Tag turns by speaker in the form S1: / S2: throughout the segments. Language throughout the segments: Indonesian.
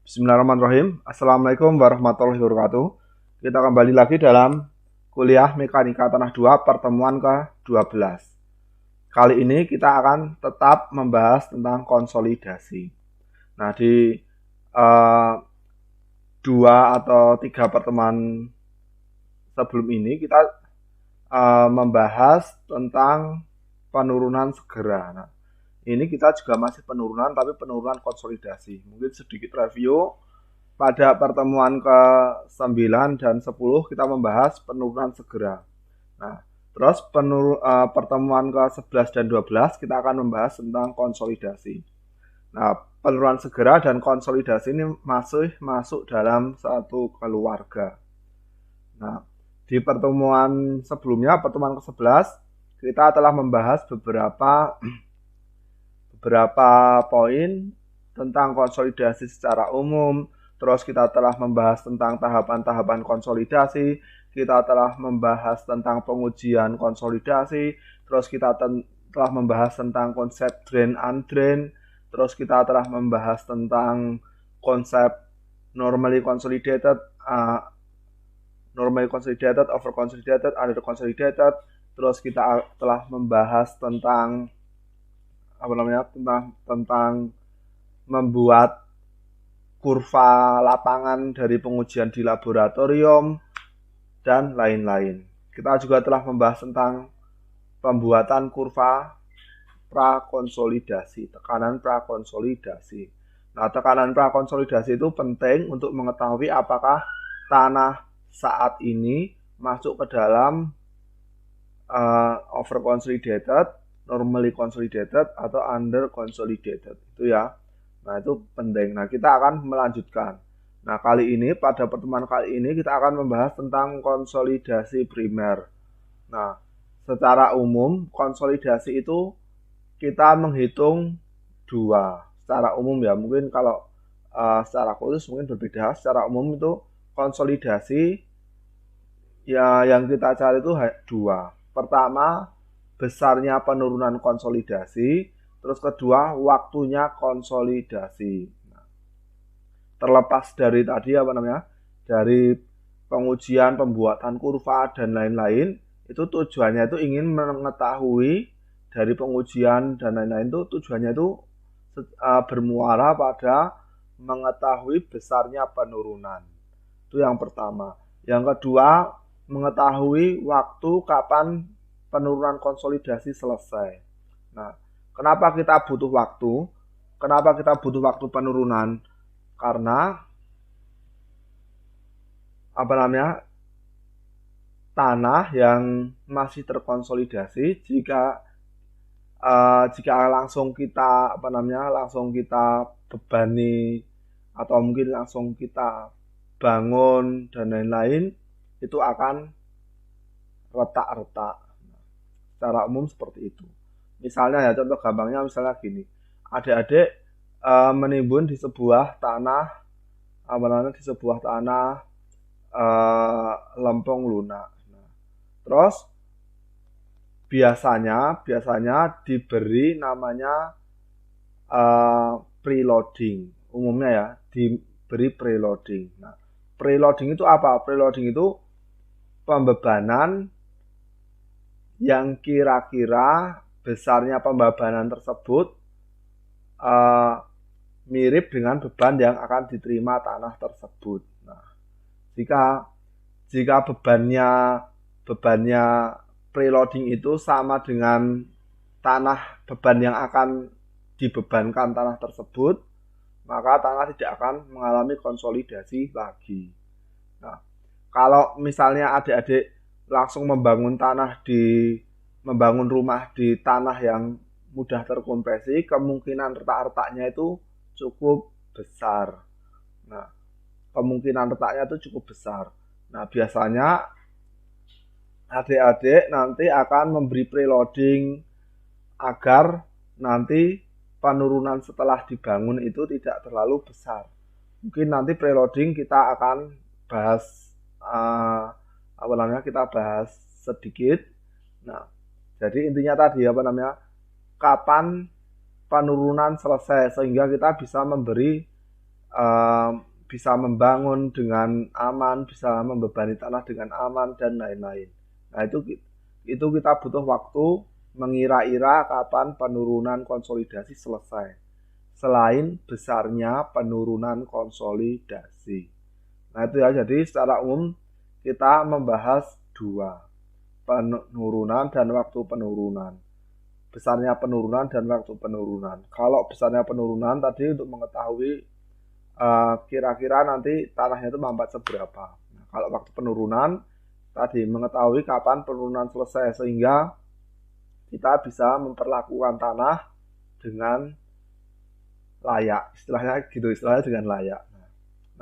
S1: Bismillahirrahmanirrahim. Assalamualaikum warahmatullahi wabarakatuh. Kita kembali lagi dalam kuliah Mekanika Tanah 2 pertemuan ke-12. Kali ini kita akan tetap membahas tentang konsolidasi. Nah, di dua atau tiga pertemuan sebelum ini kita membahas tentang penurunan segera. Nah, ini kita juga masih penurunan, tapi penurunan konsolidasi. Mungkin sedikit review. Pada pertemuan ke-9 dan 10 kita membahas penurunan segera. Nah, terus pertemuan ke-11 dan 12 kita akan membahas tentang konsolidasi. Nah, penurunan segera dan konsolidasi ini masih masuk dalam satu keluarga. Nah, di pertemuan sebelumnya, pertemuan ke-11, kita telah membahas beberapa poin tentang konsolidasi secara umum. Terus kita telah membahas tentang tahapan-tahapan konsolidasi, kita telah membahas tentang pengujian konsolidasi, terus kita telah membahas tentang konsep drain undrain, terus kita telah membahas tentang konsep normally consolidated, over consolidated, under consolidated, terus kita telah membahas tentang tentang membuat kurva lapangan dari pengujian di laboratorium, dan lain-lain. Kita juga telah membahas tentang pembuatan kurva prakonsolidasi, tekanan prakonsolidasi. Nah, tekanan prakonsolidasi itu penting untuk mengetahui apakah tanah saat ini masuk ke dalam over consolidated, normally consolidated, atau under consolidated. Itu ya. Nah, itu penting. Nah, kita akan melanjutkan. Nah, pada pertemuan kali ini kita akan membahas tentang konsolidasi primer. Nah, secara umum konsolidasi itu kita menghitung dua. Secara umum ya, mungkin kalau secara khusus mungkin berbeda. Secara umum itu konsolidasi ya yang kita cari itu dua. Pertama, besarnya penurunan konsolidasi. Terus kedua, waktunya konsolidasi. Nah, terlepas dari tadi dari pengujian, pembuatan kurva dan lain-lain, itu tujuannya itu ingin mengetahui dari pengujian dan lain-lain itu tujuannya itu bermuara pada mengetahui besarnya penurunan. Itu yang pertama. Yang kedua, mengetahui waktu kapan penurunan konsolidasi selesai. Nah, kenapa kita butuh waktu? Kenapa kita butuh waktu penurunan? Karena tanah yang masih terkonsolidasi jika langsung kita bebani atau mungkin langsung kita bangun dan lain-lain itu akan retak-retak. Secara umum seperti itu. Misalnya ya, contoh gampangnya misalnya gini. Adik-adik menimbun di sebuah tanah lempung lunak. Nah, terus biasanya diberi namanya preloading. Umumnya ya, diberi preloading. Nah, preloading itu apa? Preloading itu pembebanan yang kira-kira besarnya pembebanan tersebut mirip dengan beban yang akan diterima tanah tersebut. Nah, jika bebannya preloading itu sama dengan beban yang akan dibebankan tanah tersebut, maka tanah tidak akan mengalami konsolidasi lagi. Nah, kalau misalnya adik-adik langsung membangun rumah di tanah yang mudah terkompresi, kemungkinan retak-retaknya itu cukup besar. Nah, biasanya adik-adik nanti akan memberi preloading agar nanti penurunan setelah dibangun itu tidak terlalu besar. Mungkin nanti preloading kita akan bahas kita bahas sedikit. Nah, jadi intinya tadi kapan penurunan selesai sehingga kita bisa memberi bisa membangun dengan aman, bisa membebani tanah dengan aman dan lain-lain. Nah, itu kita butuh waktu mengira-ira kapan penurunan konsolidasi selesai. Selain besarnya penurunan konsolidasi. Nah, itu ya, jadi secara umum kita membahas dua, penurunan dan waktu penurunan. Besarnya penurunan dan waktu penurunan. Kalau besarnya penurunan tadi untuk mengetahui kira-kira nanti tanahnya itu mampat seberapa. Nah, kalau waktu penurunan tadi mengetahui kapan penurunan selesai sehingga kita bisa memperlakukan tanah dengan layak, istilahnya gitu, istilahnya dengan layak. Nah,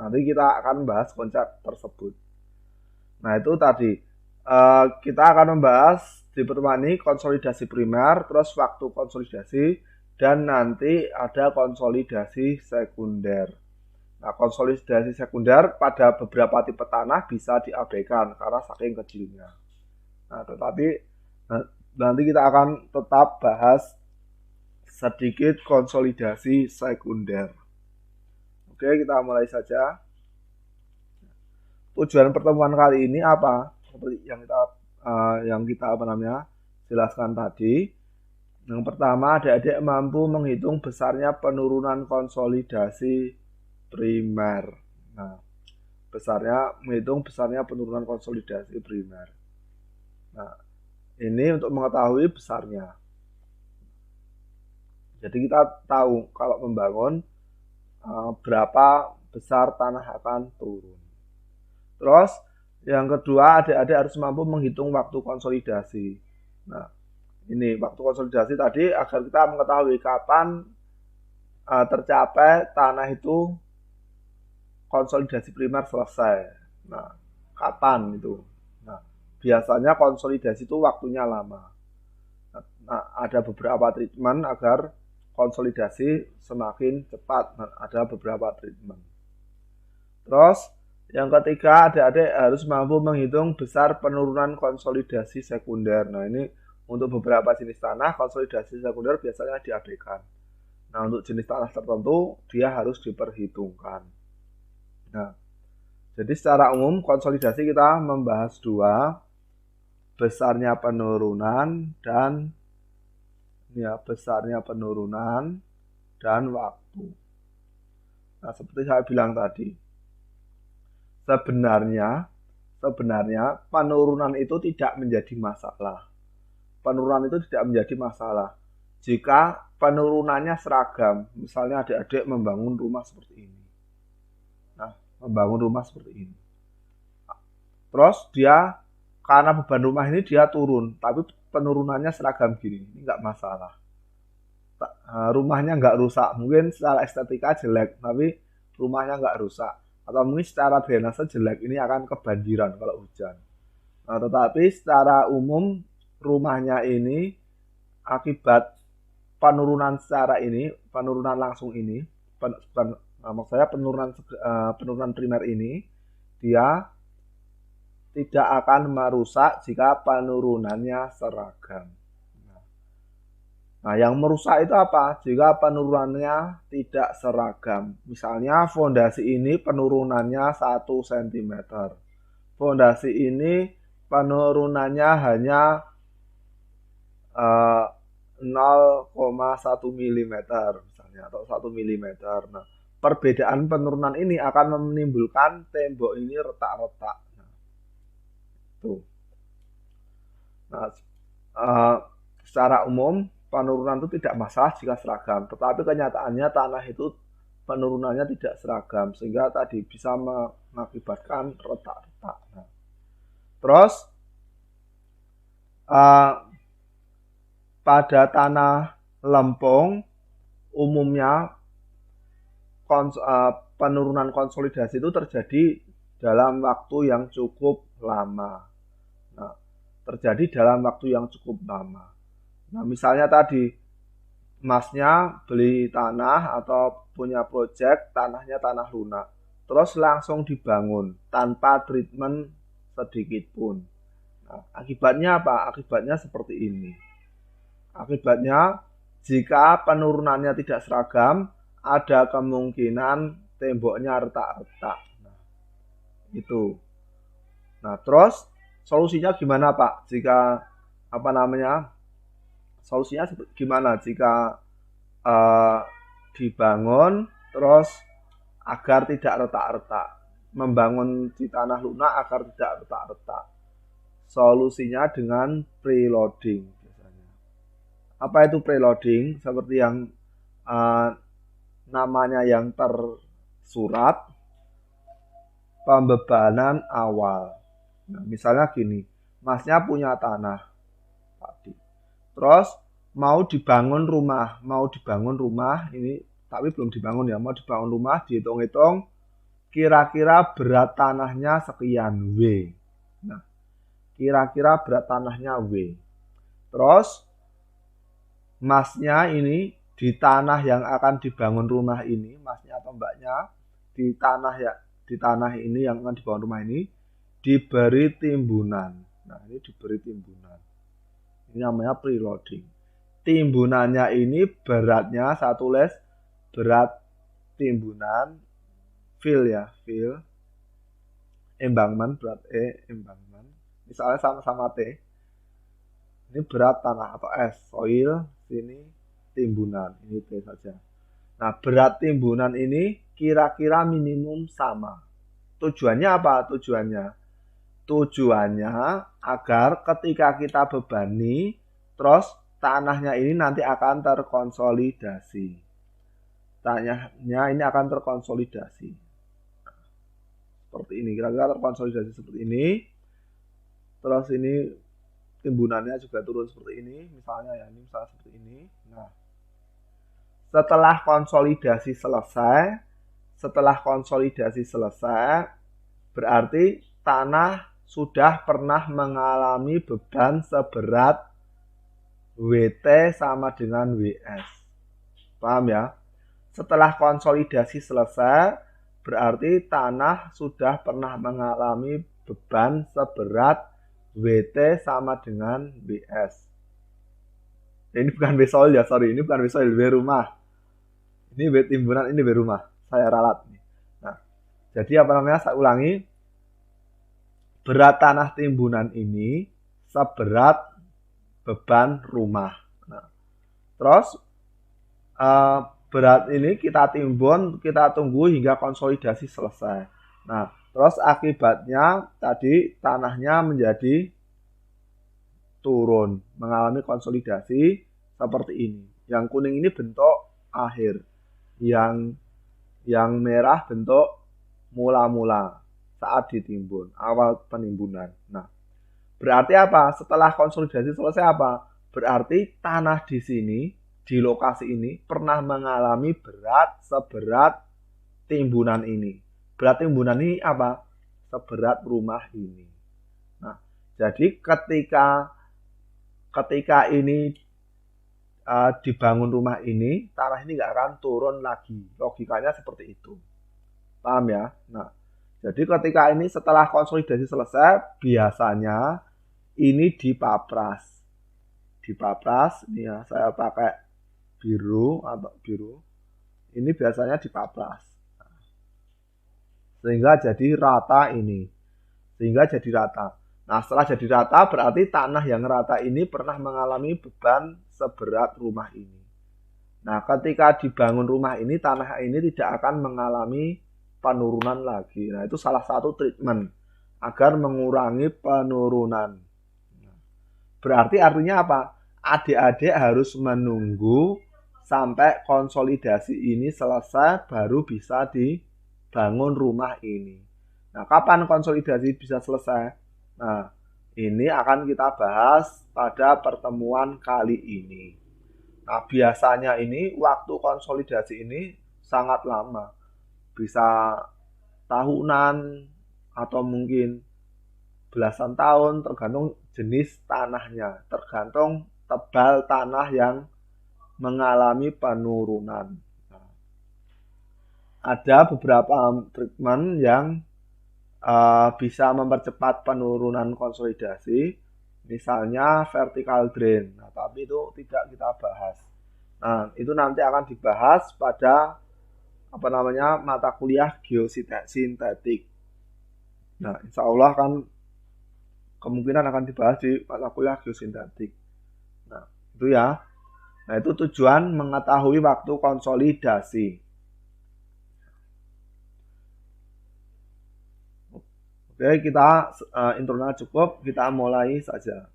S1: nanti kita akan membahas konsep tersebut. Nah, itu tadi kita akan membahas di pertemuan ini konsolidasi primer, terus waktu konsolidasi, dan nanti ada konsolidasi sekunder. Nah, konsolidasi sekunder pada beberapa tipe tanah bisa diabaikan karena saking kecilnya. Nah, tetapi nanti kita akan tetap bahas sedikit konsolidasi sekunder. Oke, kita mulai saja. Tujuan pertemuan kali ini apa? Seperti yang kita jelaskan tadi. Yang pertama, adik-adik mampu menghitung besarnya penurunan konsolidasi primer. Nah, menghitung besarnya penurunan konsolidasi primer. Nah, ini untuk mengetahui besarnya. Jadi kita tahu kalau membangun berapa besar tanah akan turun. Terus yang kedua, adik-adik harus mampu menghitung waktu konsolidasi. Nah, ini waktu konsolidasi tadi agar kita mengetahui kapan tercapai tanah itu konsolidasi primer selesai. Nah, kapan itu? Nah, biasanya konsolidasi itu waktunya lama. Nah, ada beberapa treatment agar konsolidasi semakin cepat. Nah, ada beberapa treatment. Terus, yang ketiga, adik-adik harus mampu menghitung besar penurunan konsolidasi sekunder. Nah, ini untuk beberapa jenis tanah, konsolidasi sekunder biasanya diabaikan. Nah, untuk jenis tanah tertentu, dia harus diperhitungkan. Nah, jadi secara umum konsolidasi kita membahas dua, besarnya penurunan dan waktu. Nah, seperti saya bilang tadi, sebenarnya penurunan itu tidak menjadi masalah. Penurunan itu tidak menjadi masalah jika penurunannya seragam. Misalnya adik-adik membangun rumah seperti ini. Terus dia karena beban rumah ini dia turun, tapi penurunannya seragam gini, ini nggak masalah. Rumahnya nggak rusak, mungkin secara estetika jelek, tapi rumahnya nggak rusak. Atau mungkin secara drainase jelek, ini akan kebanjiran kalau hujan. Nah, tetapi secara umum rumahnya ini akibat penurunan langsung ini, maksud saya penurunan primer ini, dia tidak akan merusak jika penurunannya seragam. Nah, yang merusak itu apa? Jika penurunannya tidak seragam. Misalnya fondasi ini penurunannya 1 cm. Fondasi ini penurunannya hanya 0,1 mm misalnya, atau 1 mm. Nah, perbedaan penurunan ini akan menimbulkan tembok ini retak-retak. Nah, secara umum penurunan itu tidak masalah jika seragam, tetapi kenyataannya tanah itu penurunannya tidak seragam sehingga tadi bisa mengakibatkan retak-retak. Nah, terus pada tanah lempung umumnya penurunan konsolidasi itu terjadi dalam waktu yang cukup lama. Nah, misalnya tadi masnya beli tanah atau punya proyek tanahnya tanah lunak, terus langsung dibangun tanpa treatment sedikit pun. Nah, akibatnya apa? Akibatnya seperti ini. Akibatnya jika penurunannya tidak seragam, ada kemungkinan temboknya retak-retak. Nah, itu. Nah, terus solusinya gimana, Pak? Jika solusinya gimana jika uh, dibangun terus agar tidak retak-retak, membangun di tanah lunak agar tidak retak-retak? Solusinya dengan preloading biasanya. Apa itu preloading? Seperti yang namanya yang tersurat, pembebanan awal. Nah, misalnya gini, Masnya punya tanah tadi. Terus mau dibangun rumah ini, tapi belum dibangun ya, mau dibangun rumah, dihitung-hitung kira-kira berat tanahnya sekian W. Nah, kira-kira berat tanahnya W. Terus Masnya ini di tanah yang akan dibangun rumah ini, Masnya atau Mbaknya di tanah ini yang akan dibangun rumah ini diberi timbunan. Nah, ini diberi timbunan. Ini namanya preloading. Timbunannya ini beratnya, saya tulis berat timbunan, fill, embangment, berat embangment. Misalnya sama-sama T. Ini berat tanah atau S, soil, sini timbunan, ini T saja. Nah, berat timbunan ini kira-kira minimum sama. Tujuannya apa? Tujuannya agar ketika kita bebani, terus tanahnya ini nanti akan terkonsolidasi. Tanahnya ini akan terkonsolidasi. Seperti ini, kira-kira terkonsolidasi seperti ini. Terus ini timbunannya juga turun seperti ini, misalnya ya, ini misalnya seperti ini. Nah, setelah konsolidasi selesai, berarti tanah sudah pernah mengalami beban seberat WT sama dengan WS. Paham ya? Setelah konsolidasi selesai, berarti tanah sudah pernah mengalami beban seberat WT sama dengan WS. Ini bukan W soil ya, sorry. Ini bukan W soil, W rumah. Ini W timbunan, ini W rumah. Saya ralat. Nah, jadi saya ulangi. Berat tanah timbunan ini seberat beban rumah. Nah, terus berat ini kita timbun, kita tunggu hingga konsolidasi selesai. Nah, terus akibatnya tadi tanahnya menjadi turun, mengalami konsolidasi seperti ini. Yang kuning ini bentuk akhir, yang merah bentuk mula-mula saat ditimbun, awal penimbunan. Nah, berarti apa? Setelah konsolidasi selesai apa? Berarti tanah di sini, di lokasi ini pernah mengalami berat seberat timbunan ini. Berat timbunan ini apa? Seberat rumah ini. Nah, jadi ketika ini dibangun rumah ini, tanah ini nggak akan turun lagi. Logikanya seperti itu. Paham ya? Nah, jadi ketika ini setelah konsolidasi selesai, biasanya ini dipapras. Ini ya, saya pakai biru. Ini biasanya dipapras. Sehingga jadi rata ini. Nah, setelah jadi rata berarti tanah yang rata ini pernah mengalami beban seberat rumah ini. Nah, ketika dibangun rumah ini, tanah ini tidak akan mengalami penurunan lagi. Nah, itu salah satu treatment agar mengurangi penurunan. Berarti artinya apa? Adik-adik harus menunggu sampai konsolidasi ini selesai baru bisa dibangun rumah ini. Nah, kapan konsolidasi bisa selesai? Nah, ini akan kita bahas pada pertemuan kali ini. Nah, biasanya ini waktu konsolidasi ini sangat lama. Bisa tahunan atau mungkin belasan tahun, tergantung jenis tanahnya, tergantung tebal tanah yang mengalami penurunan. Nah, ada beberapa treatment yang bisa mempercepat penurunan konsolidasi, misalnya vertical drain. Nah, tapi itu tidak kita bahas. Nah, itu nanti akan dibahas pada mata kuliah geosintetik. Nah, insya Allah kan kemungkinan akan dibahas di mata kuliah geosintetik. Nah, itu ya. Nah, itu tujuan mengetahui waktu konsolidasi. Oke, kita intronya cukup, kita mulai saja.